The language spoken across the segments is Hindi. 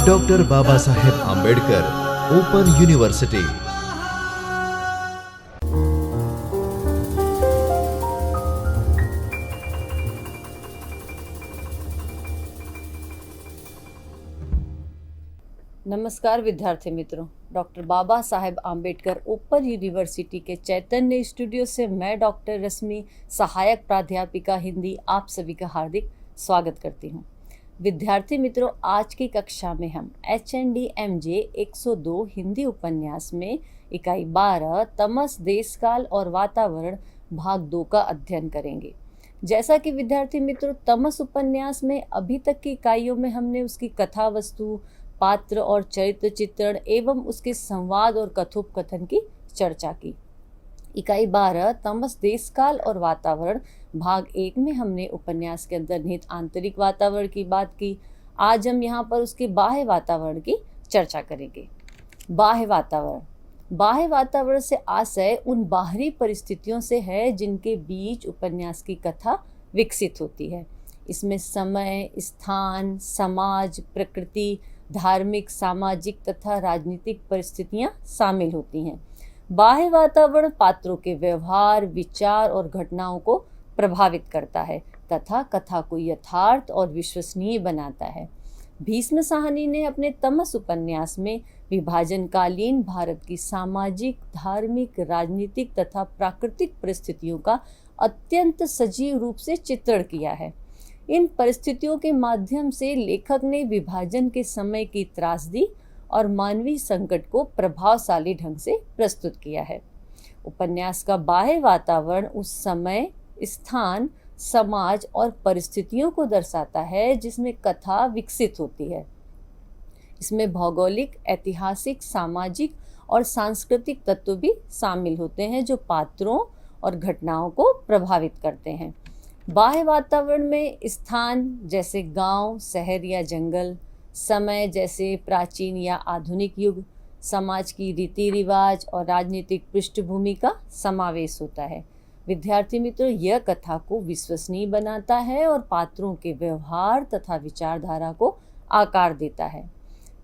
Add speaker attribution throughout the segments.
Speaker 1: Doctor Baba Saheb Ambedkar open university.
Speaker 2: नमस्कार विद्यार्थी मित्रों, doctor Baba Saheb Ambedkar open university के चैतन्य स्टूडियो से मैं डॉक्टर रश्मि, सहायक प्राध्यापिका हिंदी, आप सभी का हार्दिक स्वागत करती हूँ। विद्यार्थी मित्रों, आज की कक्षा में हम HND-MJ 102 हिंदी उपन्यास में इकाई 12 तमस, देशकाल और वातावरण भाग 2 का अध्ययन करेंगे। जैसा कि विद्यार्थी मित्रों, तमस उपन्यास में अभी तक की इकाइयों में हमने उसकी कथा वस्तु, पात्र और चरित्र चित्रण एवं उसके संवाद और कथोपकथन की चर्चा की। इकाई 12 तमस, देशकाल और वातावरण भाग 1 में हमने उपन्यास के अंदर निहित आंतरिक वातावरण की बात की। आज हम यहाँ पर उसके बाह्य वातावरण की चर्चा करेंगे। बाह्य वातावरण से आशय उन बाहरी परिस्थितियों से है जिनके बीच उपन्यास की कथा विकसित होती है। इसमें समय, स्थान, समाज, प्रकृति, धार्मिक, सामाजिक तथा राजनीतिक परिस्थितियां शामिल होती हैं। बाह्य वातावरण पात्रों के व्यवहार, विचार और घटनाओं को प्रभावित करता है तथा कथा को यथार्थ और विश्वसनीय बनाता है। भीष्म साहनी ने अपने तमस उपन्यास में विभाजनकालीन भारत की सामाजिक, धार्मिक, राजनीतिक तथा प्राकृतिक परिस्थितियों का अत्यंत सजीव रूप से चित्रण किया है। इन परिस्थितियों के माध्यम से लेखक ने विभाजन के समय की त्रासदी और मानवीय संकट को प्रभावशाली ढंग से प्रस्तुत किया है। उपन्यास का बाह्य वातावरण उस समय, स्थान, समाज और परिस्थितियों को दर्शाता है जिसमें कथा विकसित होती है। इसमें भौगोलिक, ऐतिहासिक, सामाजिक और सांस्कृतिक तत्व भी शामिल होते हैं जो पात्रों और घटनाओं को प्रभावित करते हैं। बाह्य वातावरण में स्थान जैसे गांव, शहर या जंगल, समय जैसे प्राचीन या आधुनिक युग, समाज की रीति रिवाज और राजनीतिक पृष्ठभूमि का समावेश होता है। विद्यार्थी मित्रों, यह कथा को विश्वसनीय बनाता है और पात्रों के व्यवहार तथा विचारधारा को आकार देता है।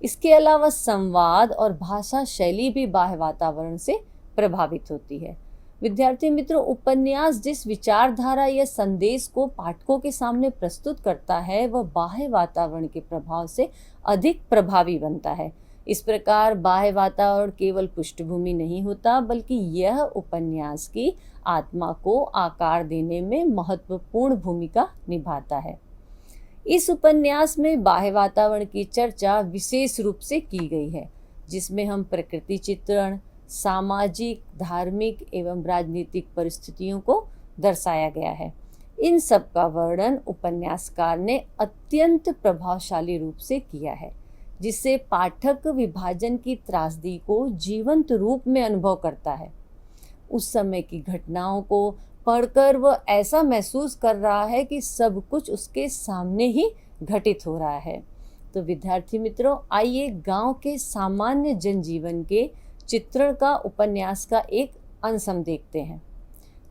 Speaker 2: इसके अलावा संवाद और भाषा शैली भी बाह्य वातावरण से प्रभावित होती है। विद्यार्थी मित्रों, उपन्यास जिस विचारधारा या संदेश को पाठकों के सामने प्रस्तुत करता है वह बाह्य वातावरण के प्रभाव से अधिक प्रभावी बनता है। इस प्रकार बाह्य वातावरण केवल पृष्ठभूमि नहीं होता बल्कि यह उपन्यास की आत्मा को आकार देने में महत्वपूर्ण भूमिका निभाता है। इस उपन्यास में बाह्य वातावरण की चर्चा विशेष रूप से की गई है, जिसमें हम प्रकृति चित्रण, सामाजिक, धार्मिक एवं राजनीतिक परिस्थितियों को दर्शाया गया है। इन सब का वर्णन उपन्यासकार ने अत्यंत प्रभावशाली रूप से किया है, जिससे पाठक विभाजन की त्रासदी को जीवंत रूप में अनुभव करता है। उस समय की घटनाओं को पढ़कर वह ऐसा महसूस कर रहा है कि सब कुछ उसके सामने ही घटित हो रहा है। तो विद्यार्थी मित्रों, आइए गांव के सामान्य जनजीवन के चित्रण का उपन्यास का एक अंश हम देखते हैं।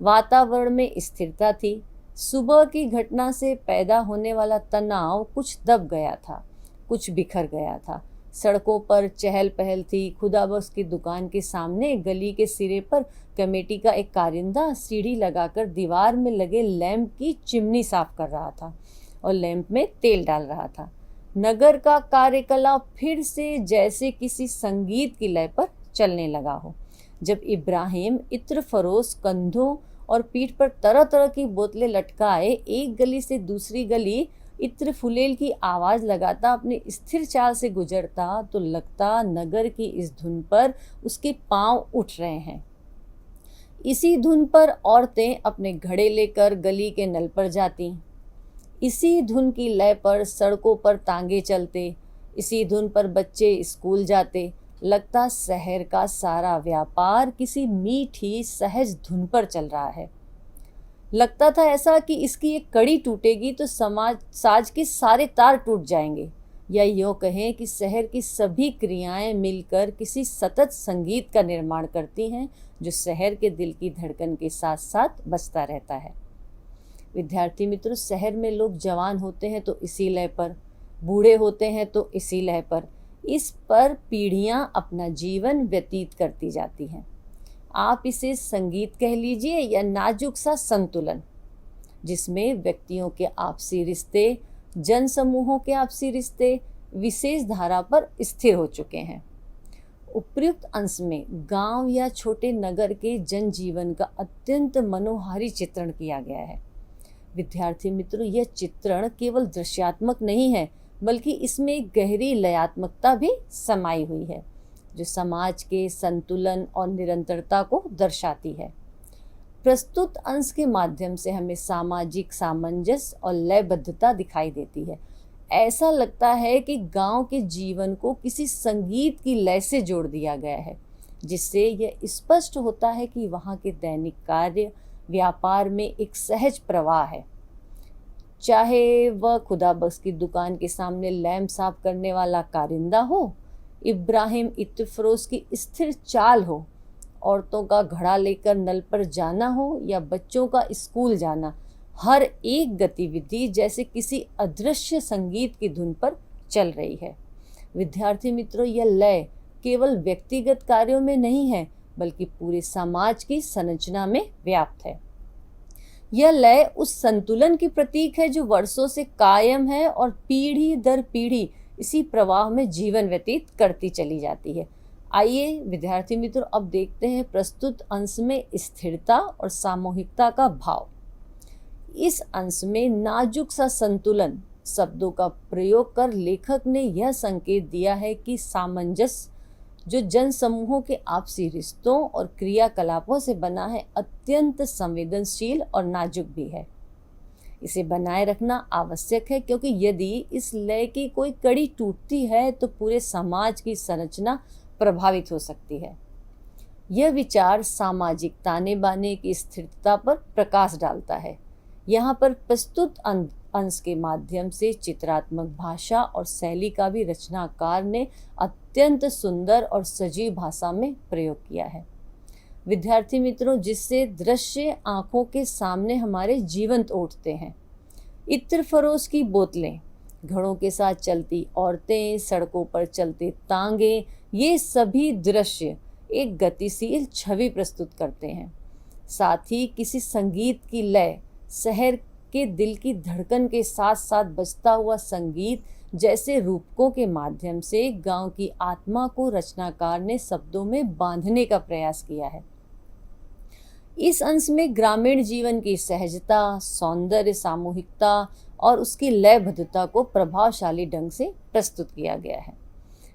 Speaker 2: वातावरण में स्थिरता थी। सुबह की घटना से पैदा होने वाला तनाव कुछ दब गया था, कुछ बिखर गया था। सड़कों पर चहल पहल थी। खुदाबख्श की दुकान के सामने गली के सिरे पर कमेटी का एक कारिंदा सीढ़ी लगाकर दीवार में लगे लैंप की चिमनी साफ कर रहा था और लैंप में तेल डाल रहा था। नगर का कार्यकलाप फिर से जैसे किसी संगीत की लय पर चलने लगा हो। जब इब्राहिम इत्र फरोश कंधों और पीठ पर तरह तरह की बोतलें लटकाए एक गली से दूसरी गली इत्र फुलेल की आवाज़ लगाता अपनी स्थिर चाल से गुजरता तो लगता नगर की इस धुन पर उसके पांव उठ रहे हैं। इसी धुन पर औरतें अपने घड़े लेकर गली के नल पर जाती। इसी धुन की लय पर सड़कों पर तांगे चलते। इसी धुन पर बच्चे स्कूल जाते। लगता शहर का सारा व्यापार किसी मीठी सहज धुन पर चल रहा है। लगता था ऐसा कि इसकी एक कड़ी टूटेगी तो साज के सारे तार टूट जाएंगे, या यूँ कहें कि शहर की सभी क्रियाएं मिलकर किसी सतत संगीत का निर्माण करती हैं जो शहर के दिल की धड़कन के साथ साथ बजता रहता है। विद्यार्थी मित्रों, शहर में लोग जवान होते हैं तो इसी लय पर, बूढ़े होते हैं तो इसी लय पर। इस पर पीढ़ियां अपना जीवन व्यतीत करती जाती हैं। आप इसे संगीत कह लीजिए या नाजुक सा संतुलन, जिसमें व्यक्तियों के आपसी रिश्ते, जन समूहों के आपसी रिश्ते विशेष धारा पर स्थिर हो चुके हैं। उपर्युक्त अंश में गांव या छोटे नगर के जनजीवन का अत्यंत मनोहारी चित्रण किया गया है। विद्यार्थी मित्रों, यह चित्रण केवल दृश्यात्मक नहीं है, बल्कि इसमें एक गहरी लयात्मकता भी समाई हुई है, जो समाज के संतुलन और निरंतरता को दर्शाती है। प्रस्तुत अंश के माध्यम से हमें सामाजिक सामंजस्य और लयबद्धता दिखाई देती है। ऐसा लगता है कि गांव के जीवन को किसी संगीत की लय से जोड़ दिया गया है, जिससे यह स्पष्ट होता है कि वहाँ के दैनिक कार्य व्यापार में एक सहज प्रवाह है। चाहे वह खुदाबख्श की दुकान के सामने लैंप साफ करने वाला कारिंदा हो, इब्राहिम इत्तफरोज की स्थिर चाल हो, औरतों का घड़ा लेकर नल पर जाना हो या बच्चों का स्कूल जाना, हर एक गतिविधि जैसे किसी अदृश्य संगीत की धुन पर चल रही है। विद्यार्थी मित्रों, यह लय केवल व्यक्तिगत कार्यों में नहीं है, बल्कि पूरे समाज की संरचना में व्याप्त है। यह लय उस संतुलन की प्रतीक है जो वर्षों से कायम है और पीढ़ी दर पीढ़ी इसी प्रवाह में जीवन व्यतीत करती चली जाती है। आइए विद्यार्थी मित्रों, अब देखते हैं प्रस्तुत अंश में स्थिरता और सामूहिकता का भाव। इस अंश में नाजुक सा संतुलन शब्दों का प्रयोग कर लेखक ने यह संकेत दिया है कि सामंजस्य जो जन समूहों के आपसी रिश्तों और क्रियाकलापों से बना है, अत्यंत संवेदनशील और नाजुक भी है। इसे बनाए रखना आवश्यक है, क्योंकि यदि इस लय की कोई कड़ी टूटती है तो पूरे समाज की संरचना प्रभावित हो सकती है। यह विचार सामाजिक ताने बाने की स्थिरता पर प्रकाश डालता है। यहाँ पर प्रस्तुत अंश के माध्यम से चित्रात्मक भाषा और शैली का भी रचनाकार ने अत्यंत सुंदर और सजीव भाषा में प्रयोग किया है। विद्यार्थी मित्रों, जिससे दृश्य आंखों के सामने हमारे जीवंत उठते हैं। इत्र फरोश की बोतलें, घड़ों के साथ चलती औरतें, सड़कों पर चलते तांगे, ये सभी दृश्य एक गतिशील छवि प्रस्तुत करते हैं। साथ ही किसी संगीत की लय, शहर के दिल की धड़कन के साथ साथ बजता हुआ संगीत जैसे रूपकों के माध्यम से गांव की आत्मा को रचनाकार ने शब्दों में बांधने का प्रयास किया है। इस अंश में ग्रामीण जीवन की सहजता, सौंदर्य, सामूहिकता और उसकी लयबद्धता को प्रभावशाली ढंग से प्रस्तुत किया गया है।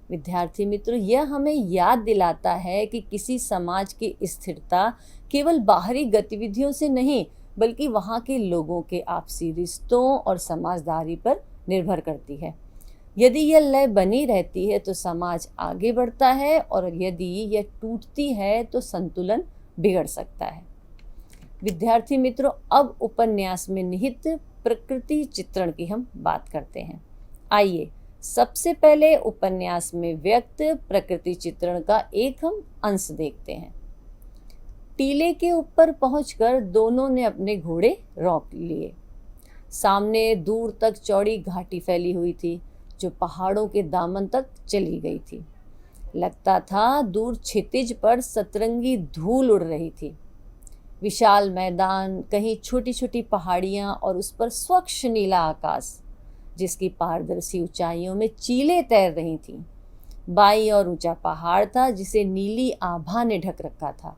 Speaker 2: विद्यार्थी मित्रों, यह हमें याद दिलाता है कि किसी समाज की स्थिरता केवल बाहरी गतिविधियों से नहीं, बल्कि वहाँ के लोगों के आपसी रिश्तों और समझदारी पर निर्भर करती है। यदि यह लय बनी रहती है तो समाज आगे बढ़ता है, और यदि यह टूटती है तो संतुलन बिगड़ सकता है। विद्यार्थी मित्रों, अब उपन्यास में निहित प्रकृति चित्रण की हम बात करते हैं। आइए सबसे पहले उपन्यास में व्यक्त प्रकृति चित्रण का एक हम अंश देखते हैं। टीले के ऊपर पहुंचकर दोनों ने अपने घोड़े रोक लिए। सामने दूर तक चौड़ी घाटी फैली हुई थी, जो पहाड़ों के दामन तक चली गई थी। लगता था दूर क्षितिज पर सतरंगी धूल उड़ रही थी। विशाल मैदान, कहीं छोटी छोटी पहाड़ियां और उस पर स्वच्छ नीला आकाश, जिसकी पारदर्शी ऊंचाइयों में चीलें तैर रही थीं। बाईं और ऊंचा पहाड़ था, जिसे नीली आभा ने ढक रखा था।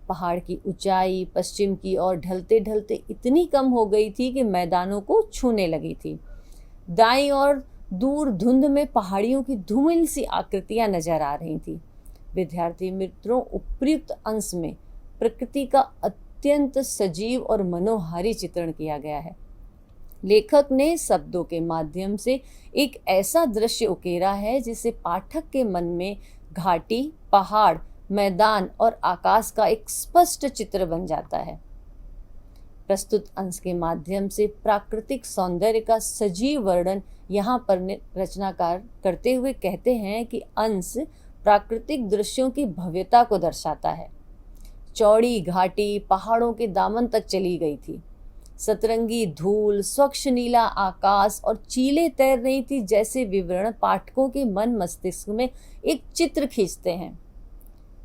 Speaker 2: पहाड़ की ऊंचाई पश्चिम की ओर ढलते ढलते इतनी कम हो गई थी कि मैदानों को छूने लगी थी। दाईं ओर दूर धुंध में पहाड़ियों की धूमिल सी आकृतियां नजर आ रही थी। विद्यार्थी मित्रों, उपर्युक्त अंश में प्रकृति का अत्यंत सजीव और मनोहारी चित्रण किया गया है। लेखक ने शब्दों के माध्यम से एक ऐसा दृश्य उकेरा है जिससे पाठक के मन में घाटी, पहाड़, मैदान और आकाश का एक स्पष्ट चित्र बन जाता है। प्रस्तुत अंश के माध्यम से प्राकृतिक सौंदर्य का सजीव वर्णन यहाँ पर रचनाकार करते हुए कहते हैं कि अंश प्राकृतिक दृश्यों की भव्यता को दर्शाता है। चौड़ी घाटी पहाड़ों के दामन तक चली गई थी। सतरंगी धूल, स्वच्छ नीला आकाश और चीलें तैर रही थी जैसे विवरण पाठकों के मन मस्तिष्क में एक चित्र खींचते हैं।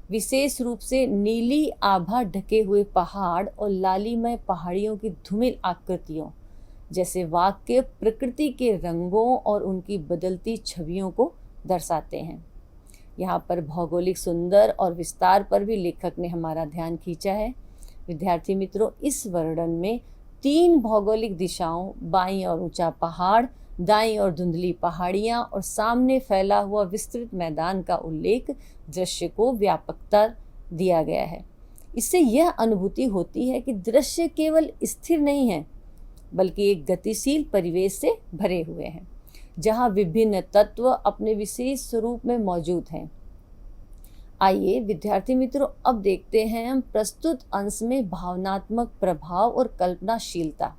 Speaker 2: विशेष रूप से नीली आभा ढके हुए पहाड़ और लालीमय पहाड़ियों की धूमिल आकृतियों जैसे वाक्य प्रकृति के रंगों और उनकी बदलती छवियों को दर्शाते हैं। यहाँ पर भौगोलिक सुंदर और विस्तार पर भी लेखक ने हमारा ध्यान खींचा है। विद्यार्थी मित्रों, इस वर्णन में 3 भौगोलिक दिशाओं, बाईं ओर ऊंचा पहाड़, दाईं ओर धुंधली पहाड़ियाँ और सामने फैला हुआ विस्तृत मैदान का उल्लेख दृश्य को व्यापकता दिया गया है। इससे यह अनुभूति होती है कि दृश्य केवल स्थिर नहीं है बल्कि एक गतिशील परिवेश से भरे हुए हैं, जहाँ विभिन्न तत्व अपने विशेष स्वरूप में मौजूद हैं। आइए विद्यार्थी मित्रों, अब देखते हैं हम प्रस्तुत अंश में भावनात्मक प्रभाव और कल्पनाशीलता।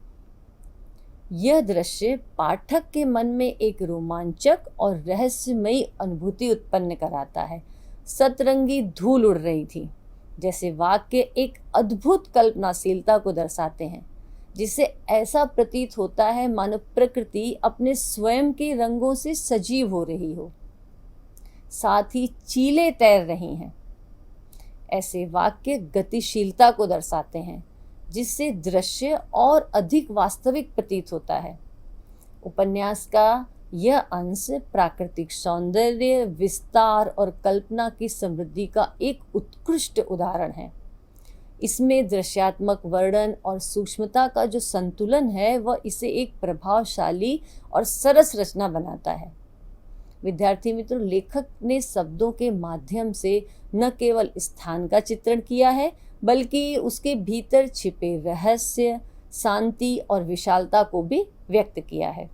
Speaker 2: यह दृश्य पाठक के मन में एक रोमांचक और रहस्यमयी अनुभूति उत्पन्न कराता है। सतरंगी धूल उड़ रही थी जैसे वाक्य एक अद्भुत कल्पनाशीलता को दर्शाते हैं, जिससे ऐसा प्रतीत होता है मानो प्रकृति अपने स्वयं के रंगों से सजीव हो रही हो। साथ ही चीलें तैर रही हैं। ऐसे वाक्य गतिशीलता को दर्शाते हैं, जिससे दृश्य और अधिक वास्तविक प्रतीत होता है। उपन्यास का यह अंश प्राकृतिक सौंदर्य, विस्तार और कल्पना की समृद्धि का एक उत्कृष्ट उदाहरण है। इसमें दृश्यात्मक वर्णन और सूक्ष्मता का जो संतुलन है, वह इसे एक प्रभावशाली और सरस रचना बनाता है। विद्यार्थी मित्रों, लेखक ने शब्दों के माध्यम से न केवल स्थान का चित्रण किया है, बल्कि उसके भीतर छिपे रहस्य, शांति और विशालता को भी व्यक्त किया है।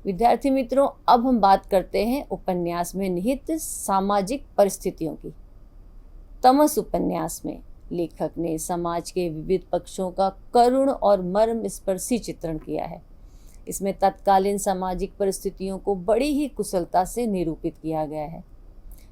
Speaker 2: विद्यार्थी मित्रों, अब हम बात करते हैं उपन्यास में निहित सामाजिक परिस्थितियों की। तमस उपन्यास में लेखक ने समाज के विविध पक्षों का करुण और मर्मस्पर्शी चित्रण किया है। इसमें तत्कालीन सामाजिक परिस्थितियों को बड़ी ही कुशलता से निरूपित किया गया है।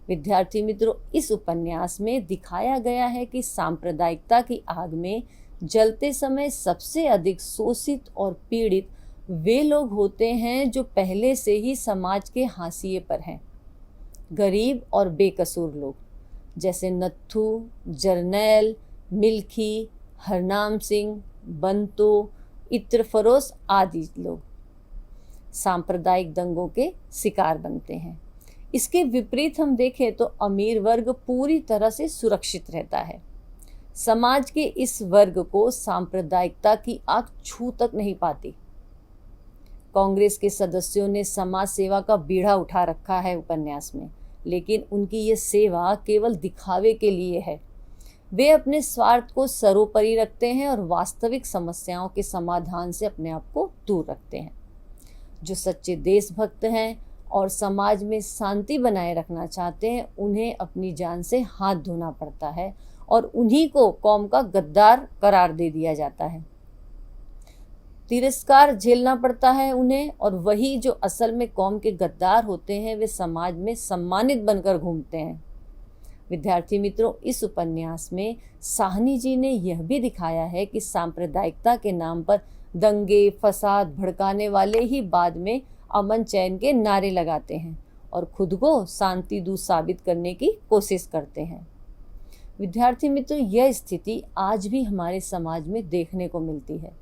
Speaker 2: विद्यार्थी मित्रों, इस उपन्यास में दिखाया गया है कि सांप्रदायिकता की आग में जलते समय सबसे अधिक शोषित और पीड़ित वे लोग होते हैं जो पहले से ही समाज के हाशिए पर हैं। गरीब और बेकसूर लोग जैसे नत्थू, जरनैल, मिल्खी, हरनाम सिंह, बंतो, इत्रफरोश आदि लोग सांप्रदायिक दंगों के शिकार बनते हैं। इसके विपरीत हम देखें तो अमीर वर्ग पूरी तरह से सुरक्षित रहता है। समाज के इस वर्ग को सांप्रदायिकता की आग छू तक नहीं पाती। कांग्रेस के सदस्यों ने समाज सेवा का बीड़ा उठा रखा है उपन्यास में, लेकिन उनकी ये सेवा केवल दिखावे के लिए है। वे अपने स्वार्थ को सर्वोपरि रखते हैं और वास्तविक समस्याओं के समाधान से अपने आप को दूर रखते हैं। जो सच्चे देशभक्त हैं और समाज में शांति बनाए रखना चाहते हैं, उन्हें अपनी जान से हाथ धोना पड़ता है और उन्हीं को कौम का गद्दार करार दे दिया जाता है। तिरस्कार झेलना पड़ता है उन्हें, और वही जो असल में कौम के गद्दार होते हैं, वे समाज में सम्मानित बनकर घूमते हैं। विद्यार्थी मित्रों, इस उपन्यास में साहनी जी ने यह भी दिखाया है कि सांप्रदायिकता के नाम पर दंगे फसाद भड़काने वाले ही बाद में अमन चैन के नारे लगाते हैं और खुद को शांति दूत साबित करने की कोशिश करते हैं। विद्यार्थी मित्रों, यह स्थिति आज भी हमारे समाज में देखने को मिलती है।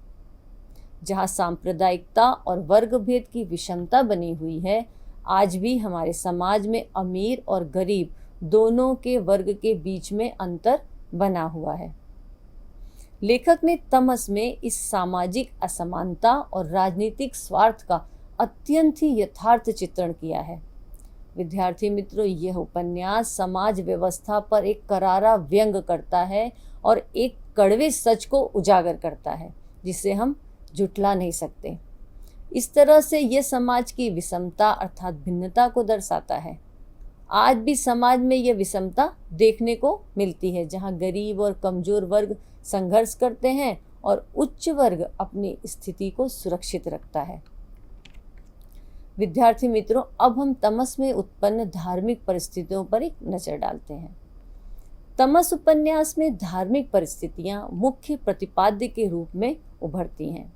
Speaker 2: जहाँ सांप्रदायिकता और वर्ग भेद की विषमता बनी हुई है, आज भी हमारे समाज में अमीर और गरीब दोनों के वर्ग के बीच में अंतर बना हुआ है। लेखक ने तमस में इस सामाजिक असमानता और राजनीतिक स्वार्थ का अत्यंत ही यथार्थ चित्रण किया है। विद्यार्थी मित्रों, यह उपन्यास समाज व्यवस्था पर एक करारा व्यंग करता है और एक कड़वे सच को उजागर करता है, जिसे हम झुठला नहीं सकते। इस तरह से यह समाज की विषमता अर्थात भिन्नता को दर्शाता है। आज भी समाज में यह विषमता देखने को मिलती है, जहां गरीब और कमजोर वर्ग संघर्ष करते हैं और उच्च वर्ग अपनी स्थिति को सुरक्षित रखता है। विद्यार्थी मित्रों, अब हम तमस में उत्पन्न धार्मिक परिस्थितियों पर एक नजर डालते हैं। तमस उपन्यास में धार्मिक परिस्थितियां मुख्य प्रतिपाद्य के रूप में उभरती हैं।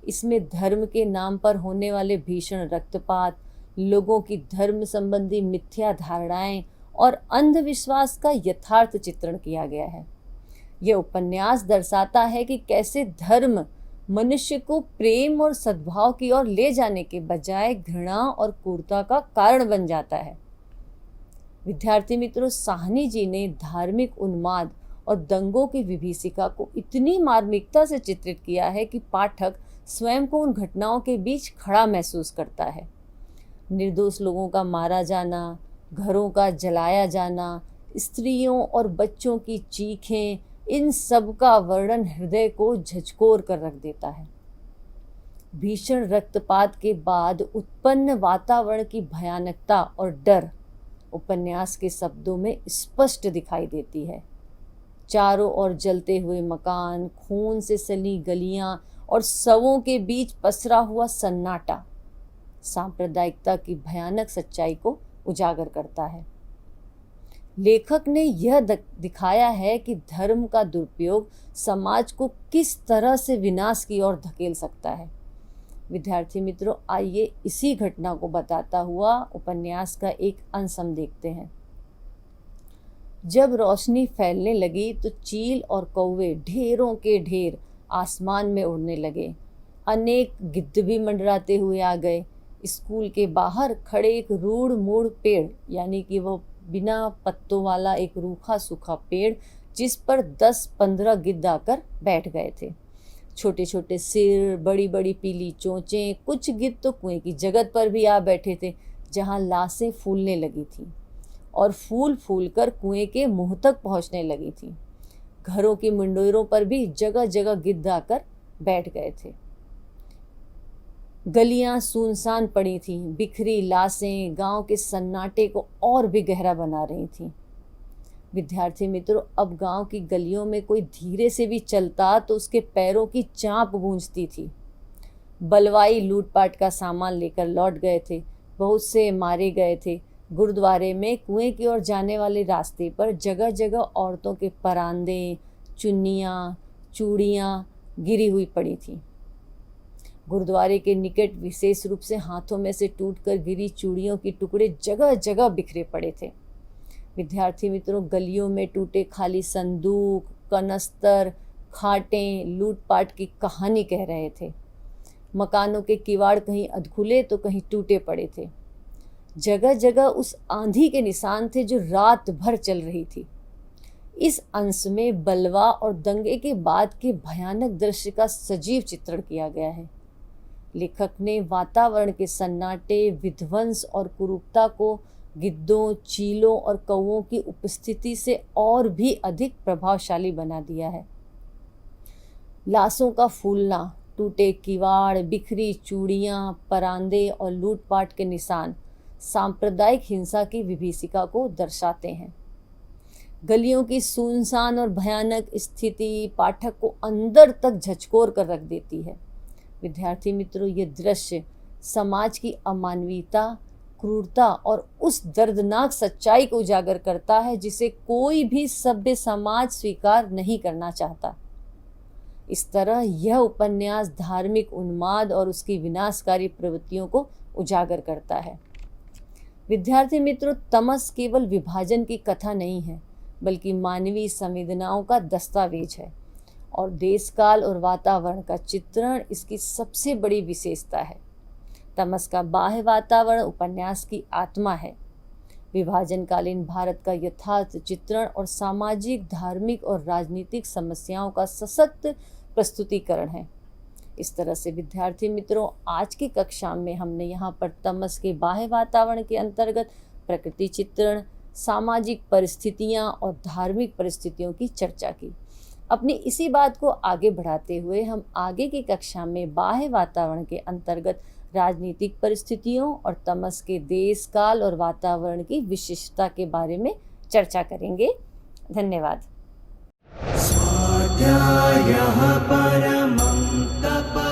Speaker 2: इसमें धर्म के नाम पर होने वाले भीषण रक्तपात, लोगों की धर्म संबंधी मिथ्या धारणाएं और अंधविश्वास का यथार्थ चित्रण किया गया है। यह उपन्यास दर्शाता है कि कैसे धर्म मनुष्य को प्रेम और सद्भाव की ओर ले जाने के बजाय घृणा और क्रूरता का कारण बन जाता है। विद्यार्थी मित्रों, साहनी जी ने धार्मिक उन्माद और दंगों की विभीषिका को इतनी मार्मिकता से चित्रित किया है कि पाठक स्वयं को उन घटनाओं के बीच खड़ा महसूस करता है। निर्दोष लोगों का मारा जाना, घरों का जलाया जाना, स्त्रियों और बच्चों की चीखें, इन सब का वर्णन हृदय को झकझोर कर रख देता है। भीषण रक्तपात के बाद उत्पन्न वातावरण की भयानकता और डर उपन्यास के शब्दों में स्पष्ट दिखाई देती है। चारों ओर जलते हुए मकान, खून से सनी गलियां और शवों के बीच पसरा हुआ सन्नाटा सांप्रदायिकता की भयानक सच्चाई को उजागर करता है। लेखक ने यह दिखाया है कि धर्म का दुरुपयोग समाज को किस तरह से विनाश की ओर धकेल सकता है। विद्यार्थी मित्रों, आइए इसी घटना को बताता हुआ उपन्यास का एक अंश हम देखते हैं। जब रोशनी फैलने लगी तो चील और कौवे ढेरों के ढेर आसमान में उड़ने लगे। अनेक गिद्ध भी मंडराते हुए आ गए। स्कूल के बाहर खड़े एक रूढ़ मूढ़ पेड़, यानी कि वो बिना पत्तों वाला एक रूखा सूखा पेड़, जिस पर 10-15 गिद्ध आकर बैठ गए थे। छोटे छोटे सिर, बड़ी बड़ी पीली चोंचें, कुछ गिद्ध तो कुएं की जगत पर भी आ बैठे थे, जहां लाशें फूलने लगी थी और फूल फूल कर कुएं के मुंह तक पहुंचने लगी थी। घरों की मुंडेरों पर भी जगह जगह गिद्ध आकर बैठ गए थे। गलियां सुनसान पड़ी थीं, बिखरी लाशें गांव के सन्नाटे को और भी गहरा बना रही थीं। विद्यार्थी मित्रों, अब गांव की गलियों में कोई धीरे से भी चलता तो उसके पैरों की चांप गूंजती थी। बलवाई लूटपाट का सामान लेकर लौट गए थे, बहुत से मारे गए थे। गुरुद्वारे में कुएं की ओर जाने वाले रास्ते पर जगह जगह औरतों के परांदे, चुन्नियाँ, चूड़ियाँ गिरी हुई पड़ी थीं। गुरुद्वारे के निकट विशेष रूप से हाथों में से टूटकर गिरी चूड़ियों के टुकड़े जगह जगह बिखरे पड़े थे। विद्यार्थी मित्रों, गलियों में टूटे खाली संदूक, कनस्तर, खाटें लूटपाट की कहानी कह रहे थे। मकानों के किवाड़ कहीं अधखुले तो कहीं टूटे पड़े थे। जगह जगह उस आंधी के निशान थे जो रात भर चल रही थी। इस अंश में बलवा और दंगे के बाद के भयानक दृश्य का सजीव चित्रण किया गया है। लेखक ने वातावरण के सन्नाटे, विध्वंस और कुरूपता को गिद्धों, चीलों और कौवों की उपस्थिति से और भी अधिक प्रभावशाली बना दिया है। लाशों का फूलना, टूटे किवाड़, बिखरी चूड़ियाँ, परांदे और लूटपाट के निशान सांप्रदायिक हिंसा की विभीषिका को दर्शाते हैं। गलियों की सुनसान और भयानक स्थिति पाठक को अंदर तक झकझोर कर रख देती है। विद्यार्थी मित्रों, ये दृश्य समाज की अमानवीयता, क्रूरता और उस दर्दनाक सच्चाई को उजागर करता है जिसे कोई भी सभ्य समाज स्वीकार नहीं करना चाहता। इस तरह यह उपन्यास धार्मिक उन्माद और उसकी विनाशकारी प्रवृत्तियों को उजागर करता है। विद्यार्थी मित्रों, तमस केवल विभाजन की कथा नहीं है, बल्कि मानवीय संवेदनाओं का दस्तावेज है और देश काल और वातावरण का चित्रण इसकी सबसे बड़ी विशेषता है। तमस का बाह्य वातावरण उपन्यास की आत्मा है। विभाजनकालीन भारत का यथार्थ चित्रण और सामाजिक, धार्मिक और राजनीतिक समस्याओं का सशक्त प्रस्तुतिकरण है। इस तरह से विद्यार्थी मित्रों, आज की कक्षा में हमने यहाँ पर तमस के बाह्य वातावरण के अंतर्गत प्रकृति चित्रण, सामाजिक परिस्थितियाँ और धार्मिक परिस्थितियों की चर्चा की। अपनी इसी बात को आगे बढ़ाते हुए हम आगे की कक्षा में बाह्य वातावरण के अंतर्गत राजनीतिक परिस्थितियों और तमस के देश, काल और वातावरण की विशिष्टता के बारे में चर्चा करेंगे। धन्यवाद।
Speaker 3: स्वाध्यायः परमं तप